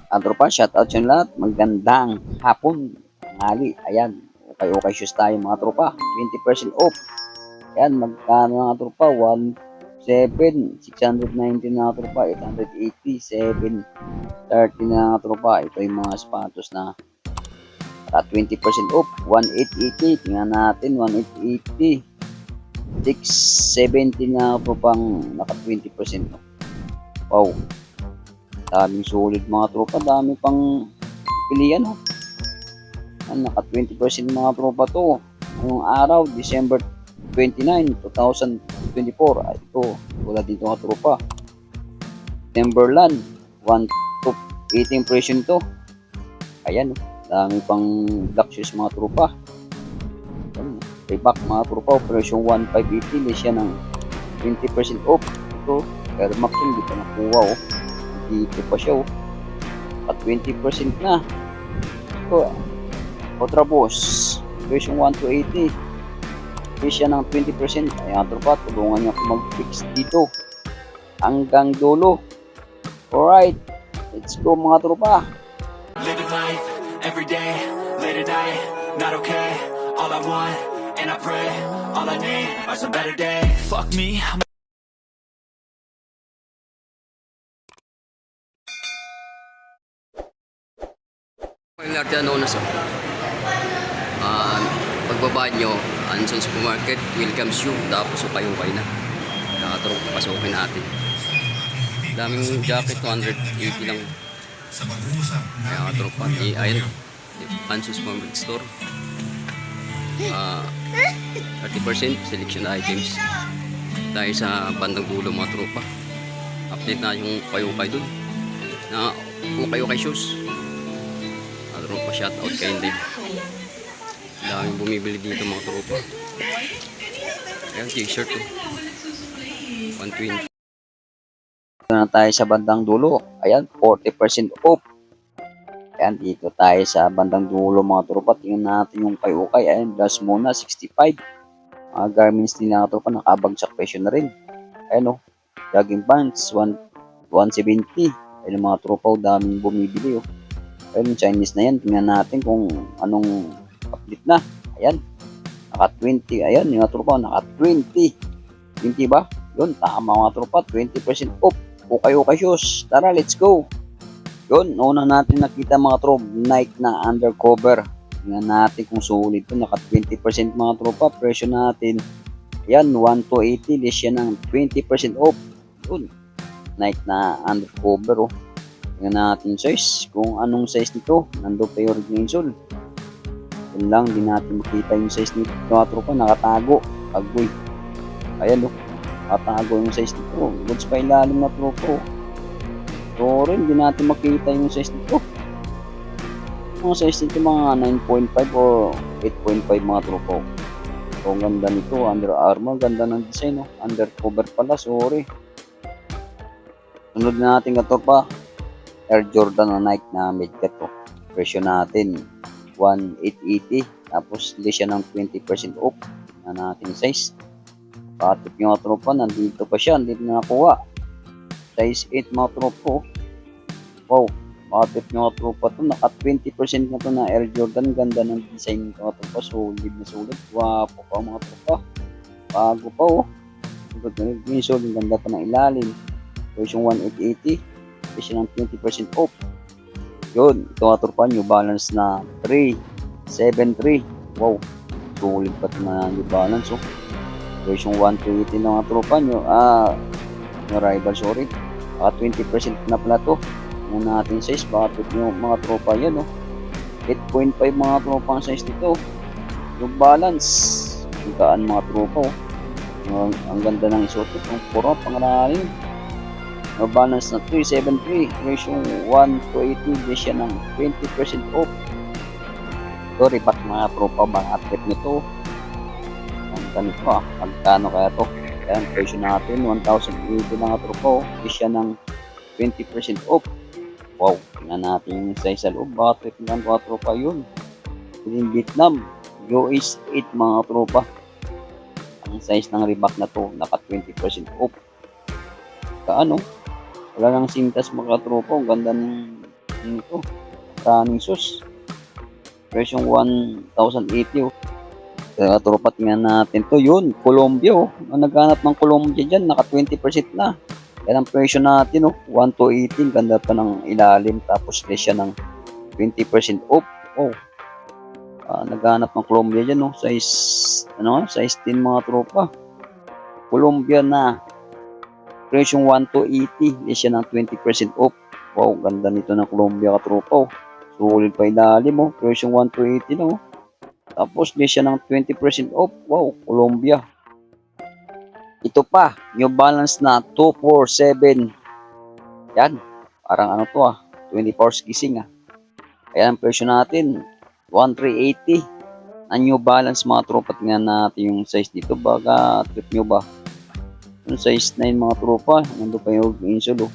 Tropa, shoutout sa lahat. Magandang hapon, tanghali. Ayan, okay shoes tayo mga tropa. 20% off. Ayan, magkano mga tropa? 1,700, 619 na tropa, 880, 730 na tropa. Ito yung mga sapatos na 20% off. 1,880. Tingnan natin, 1,880. 670 na tropang naka 20% off. Wow. Daming solid mga tropa, dami pang pilihan oh. Naka 20% mga tropa to. Ngayong araw, December 29, 2024. Ito, wala dito mga tropa. Timberland, 1 to 18 impression to. Ayan oh, dami pang black shoes mga tropa. Reebok mga tropa, operasyon 1,580, siya ng 20% off. Ito, Air Max hindi pa nakuha oh. Dito pa siya oh. At 20% na. Ito, Ultra Boss, version 1 to 80. Siya ng 20%. Ayan tropa, tulungan niya ako mag-fix dito. Hanggang dulo. Alright, let's go mga tropa. Living life, everyday, late at night, not okay. All I want, and I pray, all I need are some better days. Fuck me, I'm Yung Artiano na sa pagbaba nyo, Anson Supermarket welcomes you, tapos ukay-ukay na nakaturong pasukin natin. Daming jacket, 280 lang. Kaya nakaturong pa ayun, Anson Supermarket store, 30% selection items. Tayo sa bandang dulo mga tropa, update na yung ukay-ukay dun na ukay-ukay shoes. Tropa, shoutout kay Indeed. Daming bumibili dito mga tropa. Ayan, t-shirt oh. 120. Dito na tayo sa bandang dulo. Ayan, 40% off. Ayan, dito tayo sa bandang dulo mga tropa. Tingnan natin yung kay-ukay. Ayan, last muna, 65. Mga garments din mga tropa, nakabagsak presyo na rin. Ayan oh, jogging pants, 170. Ayan mga tropa, daming bumibili oh. Ayan, Chinese na yan. Tingnan natin kung anong update na. Ayan, naka 20. Ayan, yung mga tropa, naka 20. 20 ba? Yun, tama mga tropa, 20% off. Okay shoes. Tara, let's go. Yun, una natin nakita mga tropa, Nike na undercover. Tingnan natin kung sulit ito. Naka 20% mga tropa. Presyo natin, ayan, 1,280. Less yan ng 20% off. Yun, Nike na undercover oh. Tingnan natin size, kung anong size nito. Nandun pa yung original. Yun lang, di natin makita yung size nito mga tropa, nakatago. Agoy, ayan o, nakatago yung size nito. Goods pa ilalim na tropa. So rin, di natin makita yung size nito. Mga size nito mga 9.5 o 8.5 mga tropa. So ang ganda nito, Under Armour, ganda ng design o. Undercover pala, sorry. Sunod na natin tropa, Air Jordan na Nike na midcat to. Presyo natin 1,880. Tapos hindi siya ng 20% off na natin size. Patip yung mga tropa, nandito pa siya, nandito na nakuha. Size 8 mga tropa. Wow, patip yung mga tropa to, naka 20% na to na Air Jordan. Ganda ng design ng mga tropa, solid na solid. Wapo pa mga tropa, bago pa oh. Solid, ganda pa ng ilalim. Presyo 1,880. Siya ng 20% off. Yun, ito nga tropa, New Balance na 373. Wow, sulit pa ito na New Balance oh. Version 120 na mga tropa nyo. Yung rival, sorry. 20% na pala to. Yung natin size, bakit yung mga tropa yan oh. 8.5 mga tropa ang size nito. New Balance, higaan mga tropa oh. Ang ganda ng isuot ito, puro pangalalim. No balance na 373, ratio 1 to 80, siya ng 20% off. Ito, Reebok mga tropa, mga trip nito. Ang ganito magkano kaya to? Ayan, presyo natin, 1,080 na nga tropa, siya ng 20% off. Wow, tingnan natin yung size sa loob, baka trip ng mga tropa yun. In Vietnam, US 8 mga tropa. Ang size ng Reebok na to, naka 20% off. Kaano? Wala nang sintas mga tropa, ang ganda ng Ito, running shoes. Presyong 1,080 oh. Kaya tropa, tingnan natin to. Yun, Colombia oh. Ang naghanap ng Colombia dyan, naka 20% na. Yan ang presyo natin oh. 1,280. Ganda pa ng ilalim. Tapos less siya ng 20% off. Oh. Naghanap ng Colombia dyan oh. Size 10 mga tropa. Colombia na. Presyong 1,280. Less siya ng 20% off. Wow, ganda nito ng Colombia katropa oh. Sulit pa ilalim oh. Presyong 1,280 na oh. Tapos, less siya ng 20% off. Wow, Colombia. Ito pa, New Balance na 247. Yan, parang ano to 24 hours gising Ayan ang presyo natin, 1,380. Ang New Balance mga tropa, tingnan natin yung size dito. Baga, trip nyo ba? Yung size 9 mga tropa, nandun pa yung insole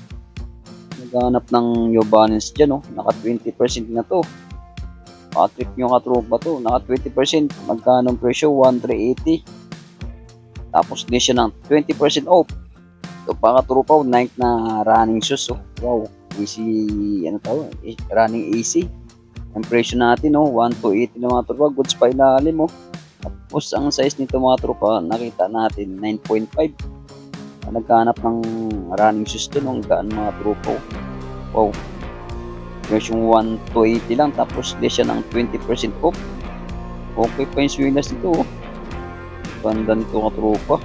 Naghanap ng New Balance dyan naka 20% na to. Trip nyo katropa to, naka 20%, magkano ang presyo? 1,380. Tapos less siya ng 20% off. Ito pa katropa, Nike na running shoes wow, easy, running AC. Ang presyo natin 1,280 na mga tropa, goods pa ilalim Tapos ang size nito mga tropa, nakita natin 9.5. Naghanap ng running shoes to gaan mga tropa wow. Presyong 1,280 lang, tapos less siya ng 20% off. Okay pa yung swilas nito Ganda nito katropa.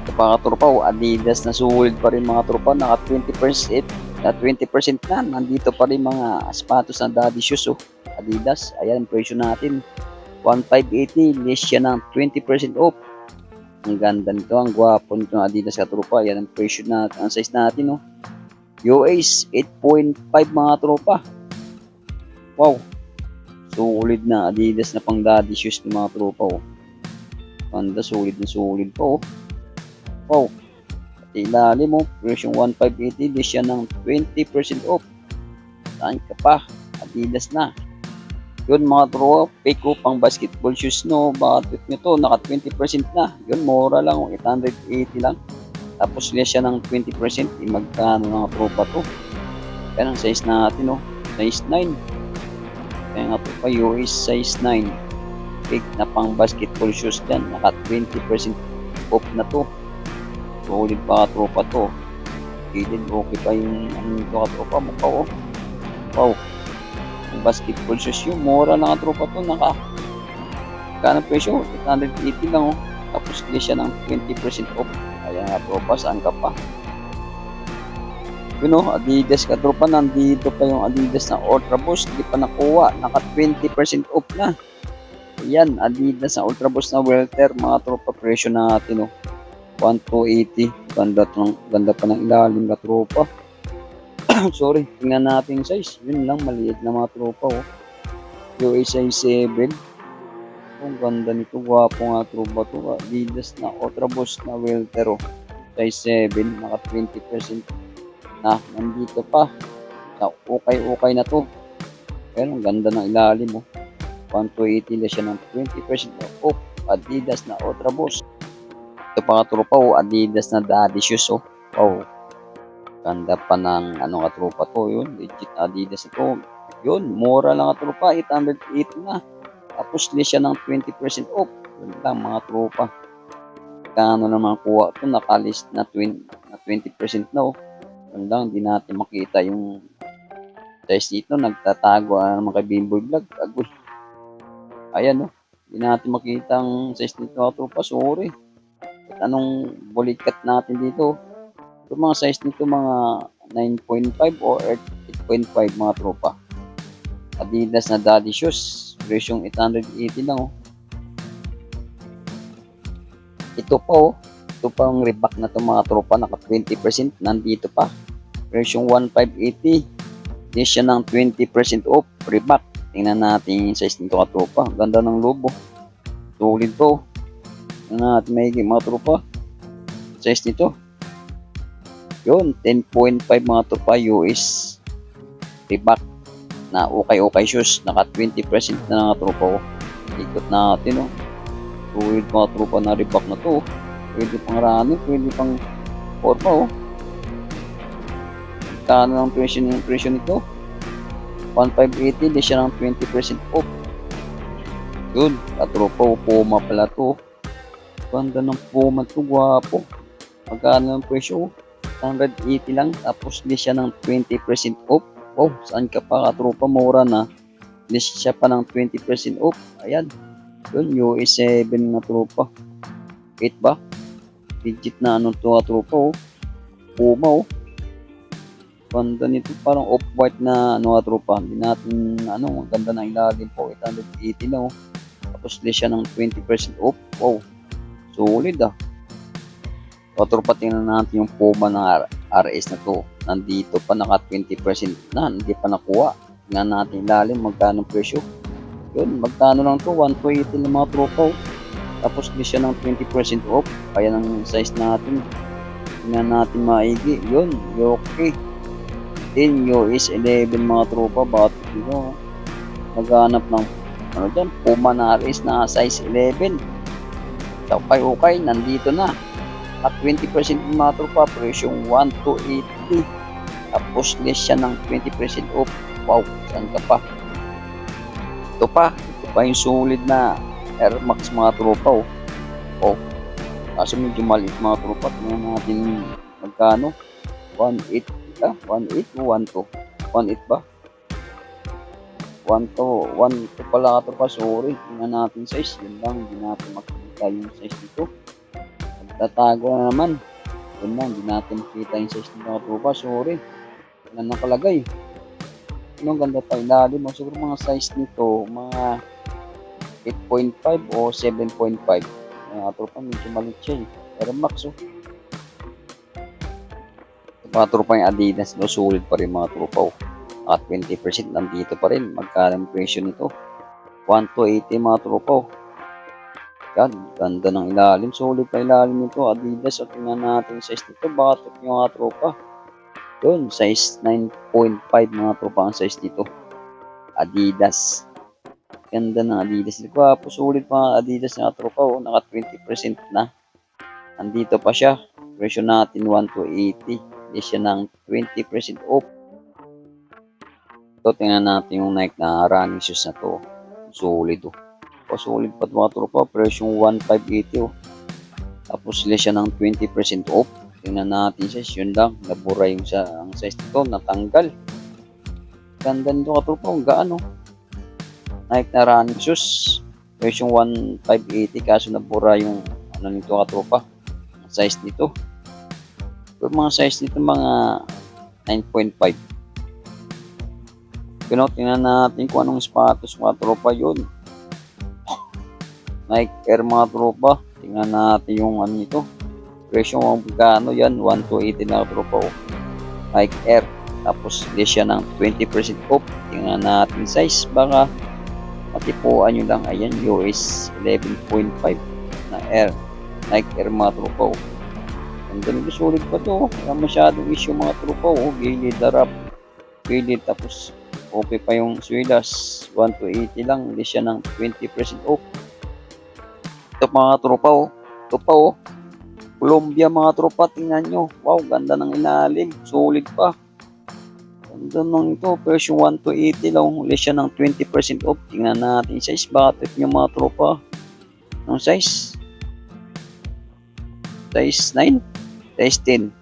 Ito pa katropa Adidas na sulit pa rin mga tropa, naka 20% na. Nandito pa rin mga sapatos na daddy shoes Adidas. Ayan ang presyo natin, 1,580. Less siya ng 20% off. Ang ganda nito, ang gwapo nito ng Adidas katropa. Ayan ang presyo natin, ang size natin US 8.5 mga tropa. Wow. Solid na Adidas na pang daddy shoes ng mga tropa Ganda, solid na solid pa Wow. At ilalim presyong 1,580. Less siya ng 20% off. Saan ka pa? Adidas na. Yun mga tropa, fake pang basketball shoes Bakit nyo to, naka 20% na. Yun, mura lang 880 lang. Tapos less siya ng 20%, magkano mga tropa to. Kaya ang size natin size 9. Kaya nga po pa US size 9. Big na pang basketball shoes dyan, naka 20% off na to. Solid pa tropa to. Okay pa yung tropa mukha Wow. Ang basketball shoes yung mura lang tropa to, kano presyo? 880 lang Tapos less siya ng 20% off. Ayan nga tropa, saan ka pa? Yun Adidas ka tropa, nandito pa yung Adidas na Ultra Boost, hindi pa nakuha, naka 20% off na. Ayan, Adidas na Ultra Boost na welter mga tropa, presyo natin 1,280. Ganda pa ng ilalim ka tropa. Sorry, tingnan natin yung size. Yun lang, maliit na mga tropa US size 7. Ang ganda nito, gwapo nga tropa to. Adidas na Ultra Boost na welter size 7, naka 20% na. Nandito pa, okay na to. Pero ang ganda ng ilalim 1,280 na siya ng 20% off. Adidas na Ultra Boost. Ito pa nga tropa Adidas na daddy shoes wow. Ganda pa ng katropa to. Yun, legit Adidas ito. Yun, mura lang tropa, 880 na. Tapos less siya ng 20% off. Yun lang mga tropa. Kano naman kuha ito, nakalist na 20% na Yun lang, hindi natin makita yung size dito. Nagtatago naman kay Bimboy Vlog. Agoy. Ayan hindi natin makita ang size nito mga tropa. Sorry. At anong bulikat natin dito. Yung mga size nito mga 9.5 or 8.5 mga tropa. Adidas na daddy shoes. Presyong 880 lang Ito pa Ito pa ang Reebok na to mga tropa, naka 20%, nandito pa. Presyong 1,580. Less siya ng 20% off, Reebok. Tingnan natin yung size nito mga tropa. Ganda ng lobo. Solid to. Tingnan natin mga tropa. Size nito. Yun, 10.5 mga tropa US. Reebok na okay shoes, naka 20% na mga tropa Ikot natin Solid mga tropa na Reebok na to Pwede pang running, pwede pang forma magkano ang presyo nito? 1,580, di siya ng 20% off. Yun, katropa, Puma pala to. Ganda ng Puma to, gwapo. Magkano ang presyo? 180 lang, tapos di siya ng 20% off. Wow, saan ka pa katropa, mura na. Di siya pa ng 20% off. Ayan, yun, US 7 na tropa. 8 ba? Digit na ano to katropa, oh. Puma, oh. Ganda nito, parang off-white na ano tropa. Hindi natin, ang ganda ng ilalim po. 880 na, oh. Tapos di siya ng 20% off. Wow, solid ah. O tropa, tingnan natin yung Puma ng RS na to. Nandito pa, naka 20% na, hindi pa nakuha. Tingnan natin ilalim, magkano presyo. Yun, magkano lang to, 1,280 na mga tropa, oh. Tapos di siya ng 20% off. Kaya ng size natin. Tingnan natin maigi. Yun, okay. Din US 11 mga tropa, bakit dito naghanap ng dyan, Puma na RS na size 11. Okay, nandito na at 20% mga tropa, presyong 1,280. Tapos less siya ng 20% off. Wow, saan ka pa? Ito pa yung solid na Air Max mga tropa, oh. Oh, kaso medyo maliit mga tropa. Tingnan natin magkano. 1,800 1,8 o 1,2? 1,8 ba? 1,2 pala ito pa, sorry. Tingnan natin size, yun lang, hindi natin makikita yung size dito. Nagtatago na naman. Yun lang, hindi natin makikita yung size dito ito pa, sorry. Yan nakalagay. Ang ganda pa ilalim mo, siguro mga size nito, mga 8.5 o 7.5. Mga tropa, medyo maliit siya eh. Pero max, oh. Mga tropa yung Adidas, no, sulit pa rin mga tropa, oh. At 20% nandito pa rin. Magkano ang presyo nito? 1,280 mga tropa, oh. Yan, ganda ng ilalim. Sulit pa ilalim nito, Adidas. O tingnan natin size nito. Batok yung mga tropa. Yun, size 9.5 mga tropa ang size nito. Adidas. Ganda ng Adidas. Gwapo, sulit pa ang Adidas mga tropa, oh. Naka 20% na. Nandito pa siya. Presyo natin 1,280. Hindi siya ng 20% off. Ito, tingnan natin yung Nike na running shoes na to. Solid, oh. O, solid pa mga tropa. Presyong 1,580, oh. Tapos sila siya ng 20% off. Tingnan natin siya. Yun lang. Nabura yung ang size nito. Natanggal. Ganda nito mga tropa. Ang gaan, oh. Nike na running shoes. Presyong 1,580. Kaso nabura yung nito mga tropa. Ang size nito. Pero mga size nito mga 9.5. Tingnan natin kung anong sapatos mga tropa yun. Nike Air mga tropa. Tingnan natin yung nito. Presyo magkano yan? 1,280 na tropa, oh. Nike Air. Tapos less siya ng 20% off. Tingnan natin size. Baka matipuan nyo lang. Ayan, US 11.5 na Air. Nike Air mga tropa, oh. Ang ganito, sulit pa to. Wala masyadong issue mga tropa, oh. Gilid, darap. Gilid, tapos okay pa yung swilas. 1,280 lang. Hindi siya ng 20% off. Ito mga tropa, oh. Ito pa, oh. Columbia mga tropa, tingnan nyo. Wow, ganda ng ilalim. Solid pa. Ganda nung ito. Version 1,280 lang. Hindi siya ng 20% off. Tingnan natin size. Bakit nyo mga tropa? Anong size? Size 9? Size 10.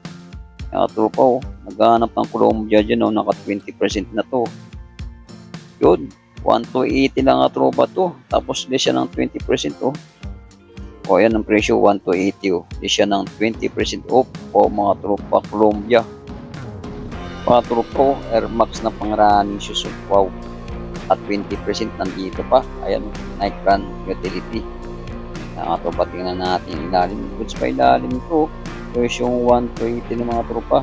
Mga tropa, oh. Naghahanap ng Columbia dyan, oh. Naka 20% na to. Yun. 1,280 lang nga tropa to. Tapos di siya ng 20% off. O yan ang presyo, 1,280, oh. Di siya ng 20% off. O mga tropa Columbia. Mga tropa, Air Max na pang running shoes, oh. Wow. At 20% nandito pa. Ayan, Nike Run Utility. Mga tropa, tingnan natin ilalim. Goods pa ilalim ko. Presyong 1,280 ng mga tropa.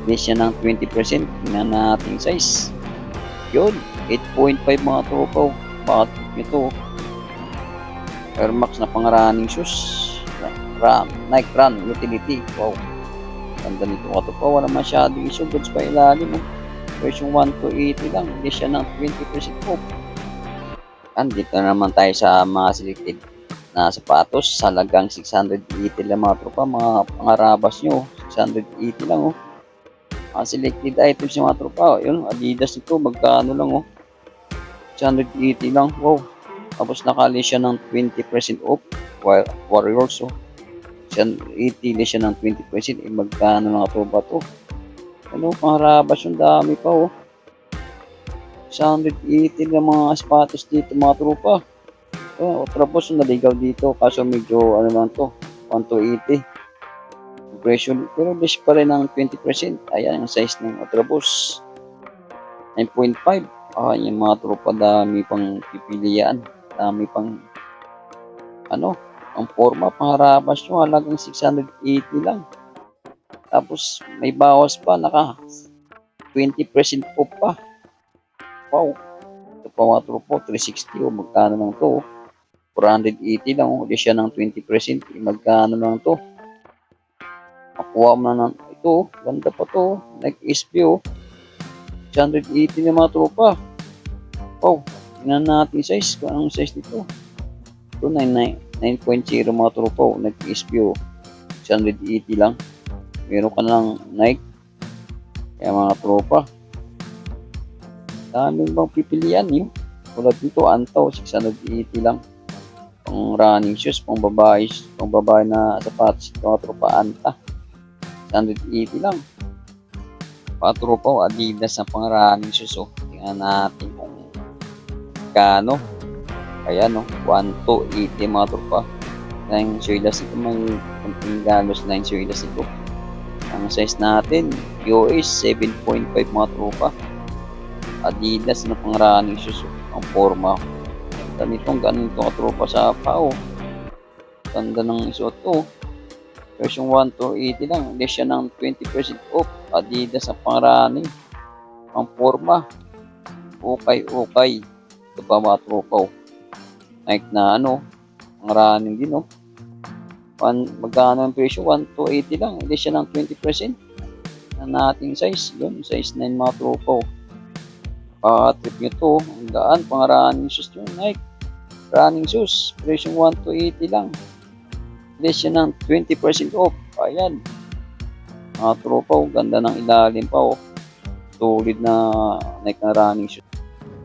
Di siya ng 20%. Tingnan natin size. Yun, 8.5 mga tropa, oh. Bakit ito, oh. Air Max na pang running shoes. Nike Run Utility. Wow. Ganda nito mga tropa. Wala masyadong issue. Goods pa ilalim, oh. Presyong 1,280 lang. Hindi siya ng 20% off. Andito na naman tayo sa mga selected na sapatos. Halagang 680 lang mga tropa. Mga pangarabas nyo. 680 lang, oh. Selected items yung mga tropa. Yun, Adidas ito, magkano lang oh. 680 lang, wow. Tapos nakali siya ng 20% off. Warriors oh. 680 siya ng 20%. Magkano lang tropa to. Ano, pangarabas yung dami pa oh. 680 na mga sapatos dito mga tropa. Tapos naligaw dito kaso medyo ano lang to, 1280. Presyo pero less pa rin ng 20%. Ayan ang size ng Ultraboost. 9.5. Yung mga tropa dami pang pipilian. Dami pang ano, ang forma pangarabas nyo halagang 680 lang. Tapos may bawas pa, naka 20% off pa. Wow. Ito pa mga tropa, 360 o magkano lang to. 480 lang, ulit siya ng 20%. Magkano lang to? Makuha mo na ng ito, ganda pa to. Nag-SB 680 na mga tropa. Wow, tingnan natin size, kung anong size nito. Ito, 9.0 mga tropa. Nag-SB 680 lang. Meron ka ng Nike. Kaya mga tropa, daming bang pipilian yun. Tulad dito, Antaw, 680 lang. Pang running shoes, pang babae na sapatos, mga tropa, Anta. 680 lang. Patropa, Adidas na pang running shoes. Tingnan natin kung kano. Ayan 1,280 mga tropa. Ang suelas ito, may kunting galos na yung suelas ito. Ang size natin, US 7.5 mga tropa. Adidas na pang running shoes. Ang forma. Ganitong tropa sa pao. Ganda ng isuot to. Version 1,280 lang. Hindi siya ng 20% off. Adidas na pang running. Ang forma. Okay. Ito pa mga tropa. Nike na ang running din magkano ang presyo? 1,280 lang. Hindi siya ng 20%. Na nating size. Yun, size 9 mga tropa. Trip nyo to. Ang gaan. Pang running shoes yun. Nike. Running shoes. Presyo 1,280 lang. Hindi siya ng 20% off. Ayan. Mga tropa, ganda ng ilalim pa Solid na Nike na running shoes.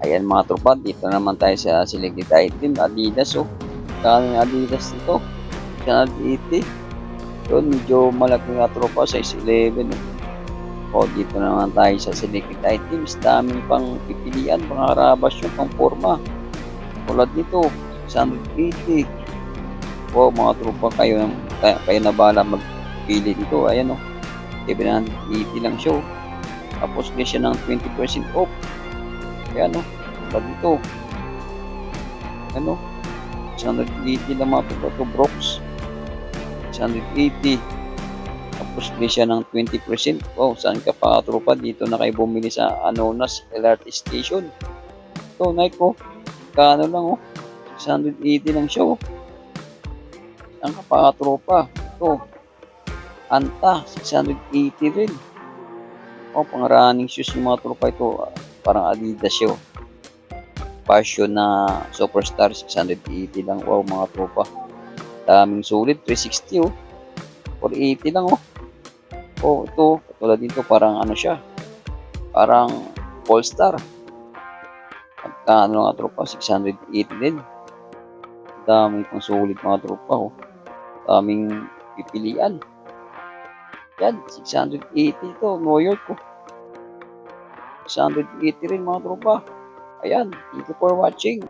Ayan mga tropa, dito naman tayo sa selected item. Adidas Kano yung Adidas nito? 680. Yun, medyo malaki nga tropa, size 11 dito naman tayo sa selected items. Daming pang pipilian, pang harabas yung pang forma. Tulad nito, 680. Mga tropa, kayo na bala magpili dito. Ayan 780 lang siya Tapos di siya ng 20% off. Kaya tulad dito. 680 lang mga tropa to Brooks. 680. Tapos di siya ng 20%. Saan ka pa tropa? Dito na kayo bumili sa Anonas LRT Station. Ito, Nike Kano lang 680 lang siya ang kapatropa. Ito, Anta, 680 rin. Pang running shoes yung mga tropa ito. Parang Adidas siya. Fashion na Superstar, 680 lang. Wow, mga tropa. Daming sulit, 360 480 lang ito, katulad dito, parang siya. Parang Polestar. Magkano nga tropa, 680 din. Daming pang sulit mga tropa daming pipilian. Yan, 680 ito, New York 680 rin mga tropa. Ayan, thank you for watching.